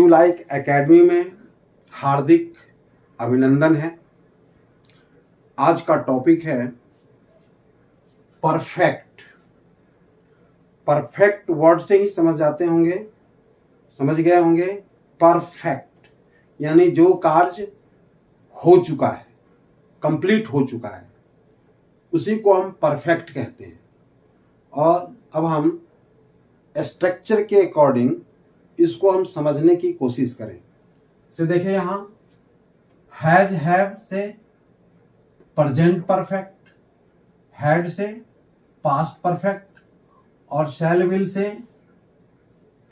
New like academy में हार्दिक अभिनंदन है। आज का टॉपिक है परफेक्ट। परफेक्ट वर्ड से ही समझ गए होंगे। परफेक्ट यानी जो कार्य हो चुका है, कंप्लीट हो चुका है, उसी को हम परफेक्ट कहते हैं। और अब हम स्ट्रक्चर के अकॉर्डिंग इसको हम समझने की कोशिश करें। से देखें, यहाँ हैज हैव से प्रेजेंट परफेक्ट, हैड से पास्ट परफेक्ट और शैल विल से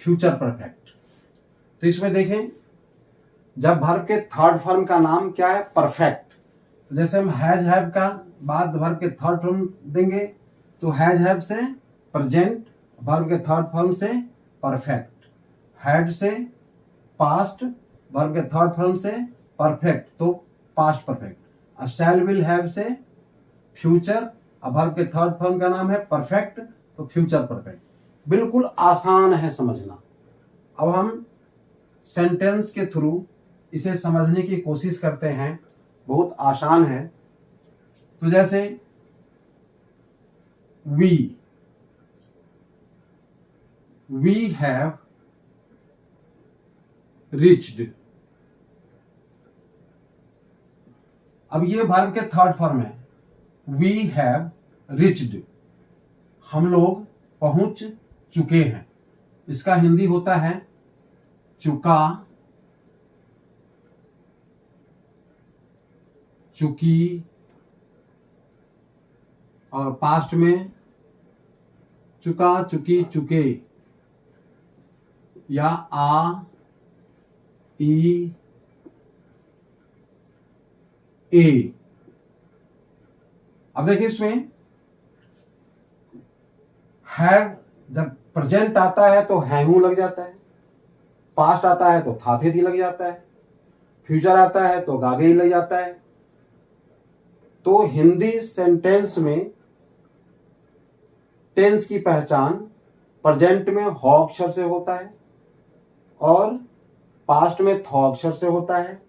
फ्यूचर परफेक्ट। तो इसमें देखें, जब वर्ब के थर्ड फॉर्म का नाम क्या है? परफेक्ट। तो जैसे हम हैज हैव का बाद वर्ब के थर्ड फॉर्म देंगे तो हैज हैव से प्रेजेंट, वर्ब के थर्ड फॉर्म से परफेक्ट, हैड से पास्ट, वर्ब के थर्ड फॉर्म से परफेक्ट तो पास्ट परफेक्ट, और शैल विल हैव से फ्यूचर, अब वर्ब के थर्ड फॉर्म का नाम है परफेक्ट तो फ्यूचर परफेक्ट। बिल्कुल आसान है समझना। अब हम सेंटेंस के थ्रू इसे समझने की कोशिश करते हैं। बहुत आसान है। तो जैसे वी हैव रिच्ड। अब ये वर्ब के थर्ड फॉर्म है। वी हैव रिच्ड, हम लोग पहुंच चुके हैं। इसका हिंदी होता है चुका, चुकी, और पास्ट में चुका, चुकी, चुके, या आ, ई, ए। अब देखिए, इसमें हैव जब प्रेजेंट आता है तो हैव लग जाता है, पास्ट आता है तो था थे थी लग जाता है, फ्यूचर आता है तो गागे ही लग जाता है। तो हिंदी सेंटेंस में टेंस की पहचान प्रेजेंट में ह अक्षर से होता है, और पास्ट में थ अक्षर से होता है,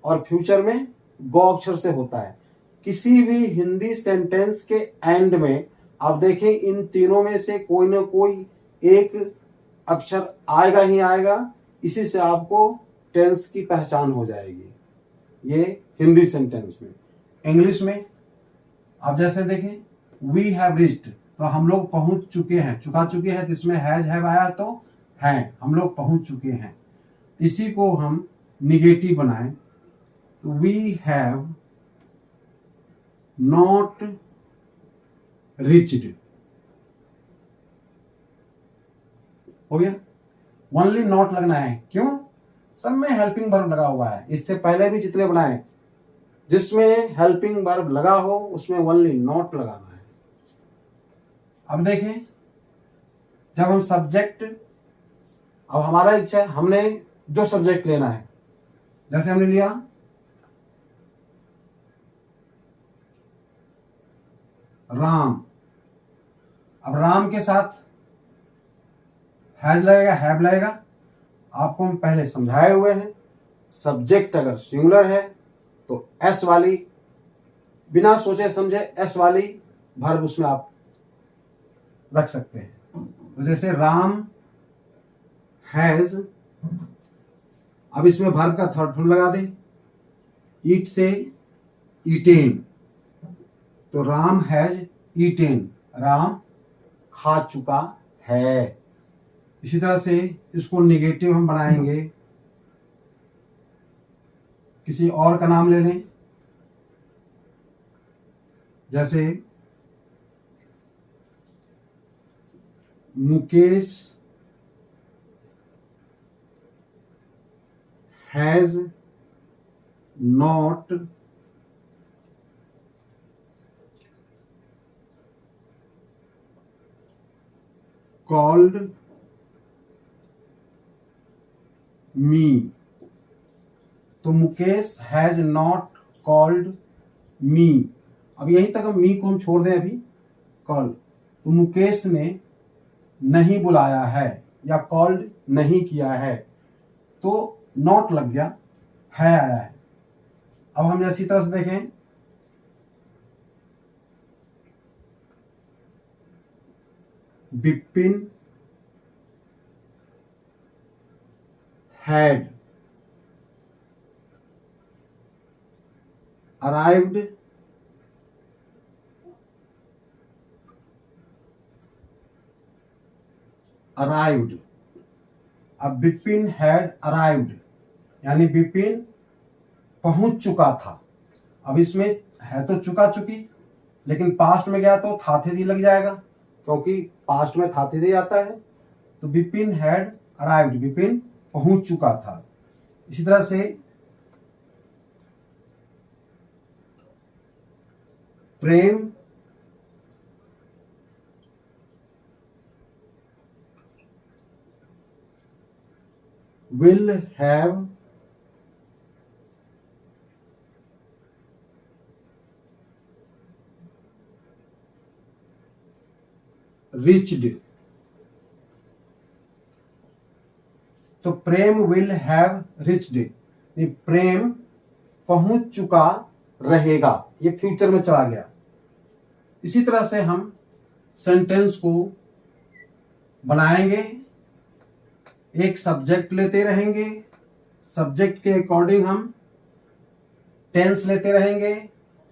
और फ्यूचर में गो अक्षर से होता है। किसी भी हिंदी सेंटेंस के एंड में आप देखें, इन तीनों में से कोई ना कोई एक अक्षर आएगा ही आएगा। इसी से आपको टेंस की पहचान हो जाएगी। ये हिंदी सेंटेंस में। इंग्लिश में आप जैसे देखें, वी हैव रिच्ड तो हम लोग पहुंच चुके हैं, चुका चुके हैं, तो इसमें हैज हैव आया तो हैं, हम लोग पहुंच चुके हैं। इसी को हम निगेटिव बनाएं तो वी हैव नॉट रिच्ड। हो गया। ओनली नॉट लगना है। क्यों? सब में हेल्पिंग वर्ब लगा हुआ है। इससे पहले भी जितने बनाए, जिसमें हेल्पिंग वर्ब लगा हो उसमें ओनली नॉट लगाना है। अब देखें, जब हम सब्जेक्ट, अब हमारा इच्छा है, हमने जो सब्जेक्ट लेना है, जैसे हमने लिया राम। अब राम के साथ हैज लगेगा, हैव लगेगा। आपको हम पहले समझाए हुए हैं, सब्जेक्ट अगर सिंगुलर है तो एस वाली, बिना सोचे समझे एस वाली वर्ब उसमें आप रख सकते हैं। तो जैसे राम हैज, अब इसमें वर्ब का थर्ड फॉर्म लगा दें, ईट से ईटेन, तो राम हैज ईटेन, राम खा चुका है। इसी तरह से इसको निगेटिव हम बनाएंगे, किसी और का नाम ले लें, जैसे Mukesh has not called me. तो Mukesh has not called me. अब यहीं तक हम मी को हम छोड़ दें अभी, कॉल, तो मुकेश ने नहीं बुलाया है या कॉल्ड नहीं किया है। तो नॉट लग गया, है आया है। अब हम इसी तरह से देखें, बिपिन हैड अराइव्ड अब बिपिन हैड अराइव्ड यानी बिपिन पहुंच चुका था। अब इसमें है तो चुका चुकी, लेकिन पास्ट में गया तो था थे दी लग जाएगा, क्योंकि पास्ट में था थे दी आता है। तो बिपिन हैड अराइव्ड, बिपिन पहुंच चुका था। इसी तरह से प्रेम will have reached, तो प्रेम विल हैव रिच्ड, प्रेम पहुंच चुका रहेगा, ये फ्यूचर में चला गया। इसी तरह से हम सेंटेंस को बनाएंगे, एक सब्जेक्ट लेते रहेंगे, सब्जेक्ट के अकॉर्डिंग हम टेंस लेते रहेंगे,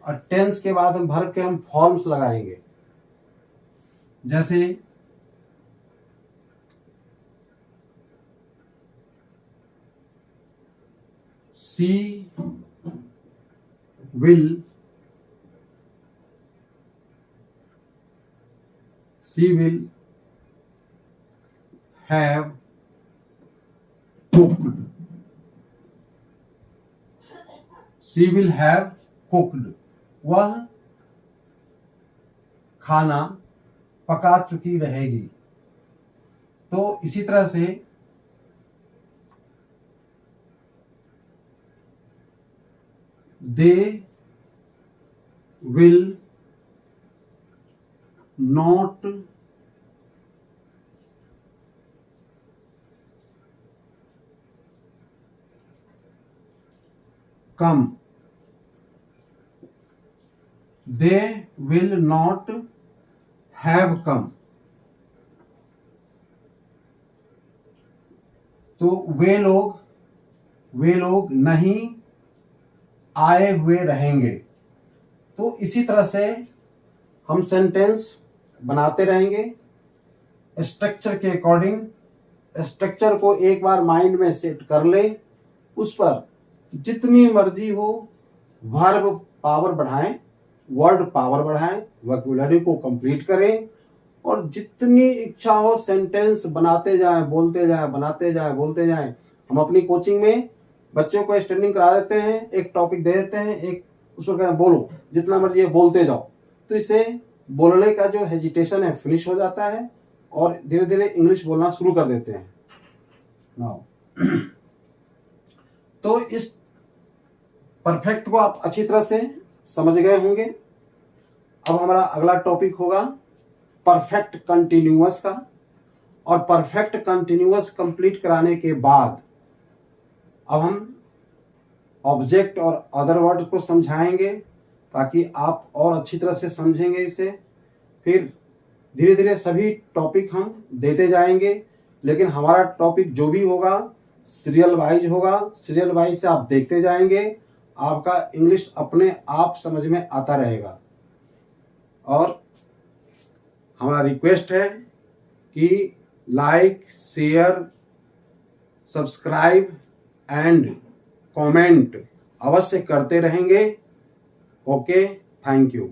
और टेंस के बाद हम वर्ब के हम फॉर्म्स लगाएंगे। जैसे she will have cooked, she will have cooked, वह खाना पका चुकी रहेगी। तो इसी तरह से they will not come, they will not have come, तो वे लोग नहीं आए हुए रहेंगे। तो इसी तरह से हम सेंटेंस बनाते रहेंगे स्ट्रक्चर के अकॉर्डिंग। स्ट्रक्चर को एक बार माइंड में सेट कर ले, उस पर जितनी मर्जी हो वर्ब पावर बढ़ाएं, वर्ड पावर बढ़ाएं, वोकैबुलरी को कंप्लीट करें, और जितनी इच्छा हो सेंटेंस बनाते जाएं, बोलते जाएं, बनाते जाएं, बोलते जाएं। हम अपनी कोचिंग में बच्चों को स्टैंडिंग करा देते हैं, एक टॉपिक दे देते हैं, एक उस पर बोलो, जितना मर्जी है बोलते जाओ। तो इससे बोलने का जो हेजिटेशन है फिनिश हो जाता है, और धीरे धीरे इंग्लिश बोलना शुरू कर देते हैं। नाउ तो इस परफेक्ट को आप अच्छी तरह से समझ गए होंगे। अब हमारा अगला टॉपिक होगा परफेक्ट कंटिन्यूअस का, और परफेक्ट कंटिन्यूअस कंप्लीट कराने के बाद अब हम ऑब्जेक्ट और अदर वर्ड को समझाएंगे, ताकि आप और अच्छी तरह से समझेंगे इसे। फिर धीरे धीरे सभी टॉपिक हम देते जाएंगे, लेकिन हमारा टॉपिक जो भी होगा सीरियल वाइज होगा। सीरियल वाइज से आप देखते जाएंगे, आपका इंग्लिश अपने आप समझ में आता रहेगा। और हमारा रिक्वेस्ट है कि like, share, subscribe and comment अवश्य करते रहेंगे। Okay, thank you.